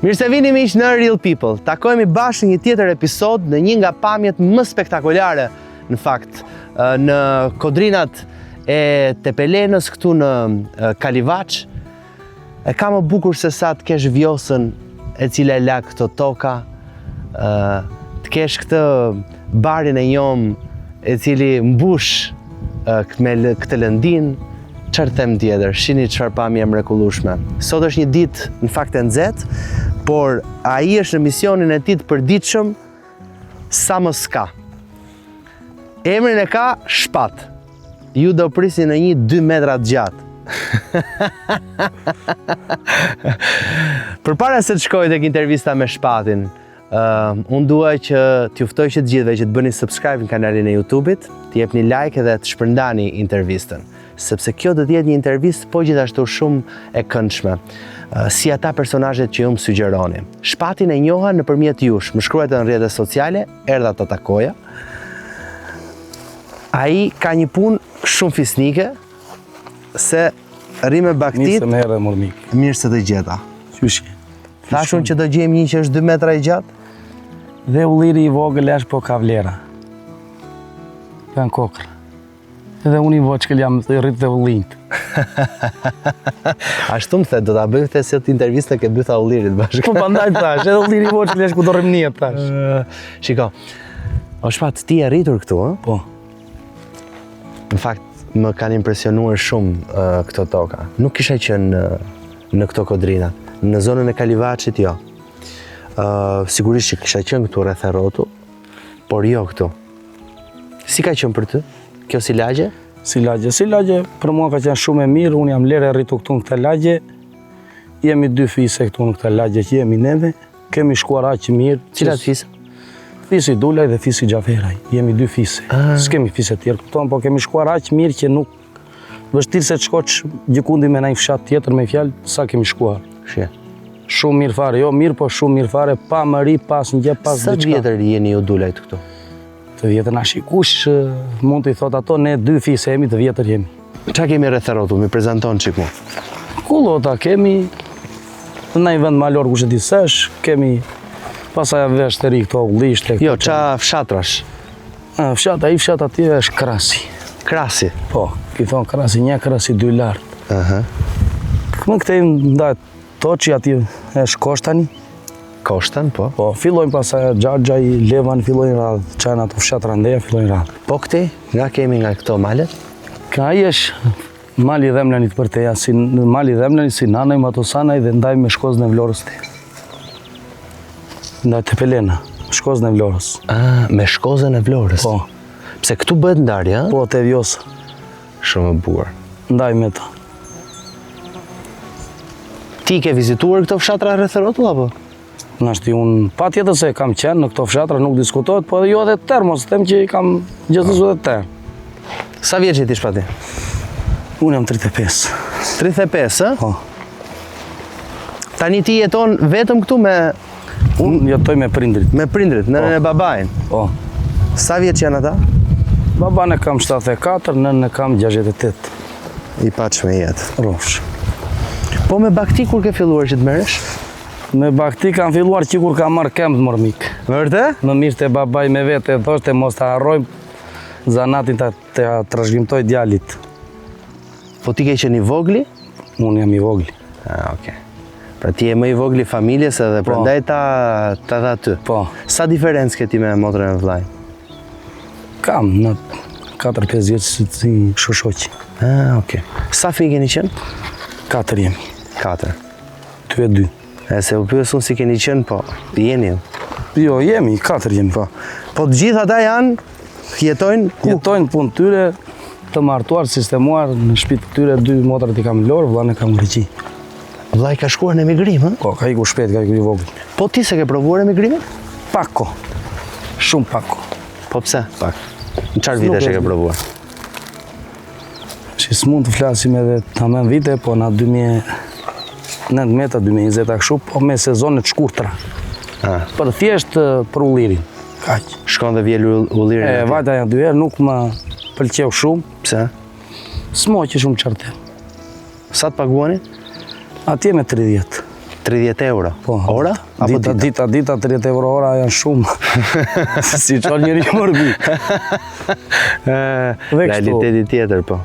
Mirë se vini miq në Real People. Takohemi bashkë në një tjetër episod në një nga pamjet më spektakolare, në fakt, në kodrinat e Tepelenës këtu në Kalivaç. E ka më bukur se sa të kesh vjosën e cila e la këto toka, të kesh këtë barin e njom e cili mbush me këtë lëndin. Çfarë them tjetër, shihni çfarë pamje mrekullueshme. Sot është një ditë në fakt e nxehtë, por ai është në misionin e tij të përditshëm sa më s'ka. Emrin e ka Shpat. Ju do prisni në një 2 metra të gjatë. Përpara se të shkoj tek intervista me Shpatin, unë dua që t'ju ftoj që të gjithëve që të bëni subscribe në kanalin e YouTube-it, të jepni like edhe të shpërndani intervistën, sepse kjo do të jetë një intervistë po gjithashtu shumë e këndshme, si ata personazhet që ju më sugjeroni. Shpatin e njoha nëpërmjet jush, më shkruajtë në rrjetet sociale, erdha ta takoja. Ai ka një punë shumë fisnike, se rri me baktit. Mirë se më herë mormik. Mirë se të gjeta. Qysh? Thashun që do gjejmë një që është 2 metra i gjatë? Dhe ulliri i vogël është po ka vlera. Ka në kokër. Edhe unë i voçkël jam të rrit dhe ullinjt. Ashtu më the, do ta bëjmë se të intervistën ke bytha ullirit bashkë. Po pandaj thash, edhe ulliri i voçkël është ku do rrimniet thash. Shiko, o Shpat, ti e rritur këtu, ë? Po. Në fakt, më kanë impresionuar shumë këto toka. Nuk kisha qenë në këto kodrinat. Në zonën e Kalivaçit, jo. Sigurisht që kisha qenë këtu rreth e rrotu, por jo këtu. Si ka qenë për ty? Kjo si lagje? Si lagje, për mua ka qenë shumë e mirë, unë jam lere rritu këtu në këtë lagje. Jemi 2 fise këtu në këtë lagje që jemi neve. Kemi shkuar aq mirë. Cilat fise? Fisi Dulaj dhe fisi Gjaferaj. Jemi 2 fise. S'kemi fise tjerë këtu, po kemi shkuar aq mirë që nuk vështirë se të shkoç gjikundi me një fshat tjetër me fjalë, sa kemi shkuar. Shumë mirë fare, jo mirë, po shumë mirë fare, pa mëri, pas një gjë, pas diçka. Sa vjetër jeni ju Dulajt këtu? Të vjetër na shikush, mund t'i thot ato, ne 2 fise jemi, të vjetër jemi. Qa kemi rreth e rrotull, mi prezanton qik mu? Kullota kemi, në një vend malor ku që ti sesh, kemi pasaj vesh të ri këto ullishte. Jo, qa fshatrash? Fshat aty është Krasi. Krasi? Po, ki thonë Krasi 1, Krasi 2 lartë. Më këtej ndaj Toçi aty është Koshtani. Koshtan, po? Po, fillojnë pasaj Xhaxhaj, Levan, fillojnë radhë, qajnë ato fshat randeja, fillojnë radhë. Po këti, nga kemi nga këto malet? Ka i është mali Dhemlenit për teja, si mali Dhemlenit, si nanajmë ato sanaj dhe ndajmë me Shkozën e Vlorës te. Ndaj Tepelena, Shkozën e Vlorës. Me Shkozën e Vlorës? Po. Pse këtu bëhet ndarja? Po, te Vjosa. Shumë e bukur. Ndaj me ta. Ti ke vizituar këto fshatra rreth e rrotull apo? Nashti unë pa tjetër se kam qenë në këto fshatra, nuk diskutohet, po edhe jo edhe termos, them që kam gjithësu edhe term. Sa vjeç je ti Shpati? Unë jam 35. 35, ë? Po. Tani ti jeton vetëm këtu me... Unë jetoj me prindrit. Me prindrit, nënën e babajin? Po. Sa vjeç janë ata? Baban e kam 74, nënën e kam 68. I paç me jetë. Rofsh. Po me bakti kur ke filluar që të merresh? Me bakti kam filluar që kur kam marrë këmbë mormik. Vërtet? Më mirë të babaj me vete e thoshte mos të harrojmë zanatin të trashëgimtoj djalit. Po ti ke qenë i vogli? Unë jam i vogli. Okej. Pra ti je më i vogli familjes edhe prandaj ta dha ty. Po. Sa diferencë ke ti me motrën e vllaj? Kam në 4-5 vjeç si shoshoqi. Okej. Sa fëmijë keni qenë? 4 jemi. 4. Ty e 2. Se u pyes unë si keni qenë, po jeni? Jo, jemi, 4 jemi. Po të gjithë ata jetojnë ku? Jetojnë punë tyre, të martuar, sistemuar, në shtëpitë tyre 2 motrat i kam Lorë, vllajën e kam Greqi. Vllai ka shkuar në emigrim, ë? Po, ka iku shpejt, ka iku i vogël. Po ti se ke provuar emigrimin? Pako. Shumë pako. Po pse? Pak. Në çfarë vitesh e ke provuar? Që s'mund të flasim edhe tamam vite, po na 2019, 2020 kështu, po me sezonet shkurtra. Për thjesht për ullirin. Kaq. Shkon dhe vjel ullirin? Vajta janë 2 herë, nuk më pëlqeu shumë. Pse? S'moqi shumë qartë. Sa të paguani? Atje me 30. 30 euro. Po. Ora? Apo dita 30 euro ora janë shumë. Si çon njëri mërbi. Realiteti tjetër, po.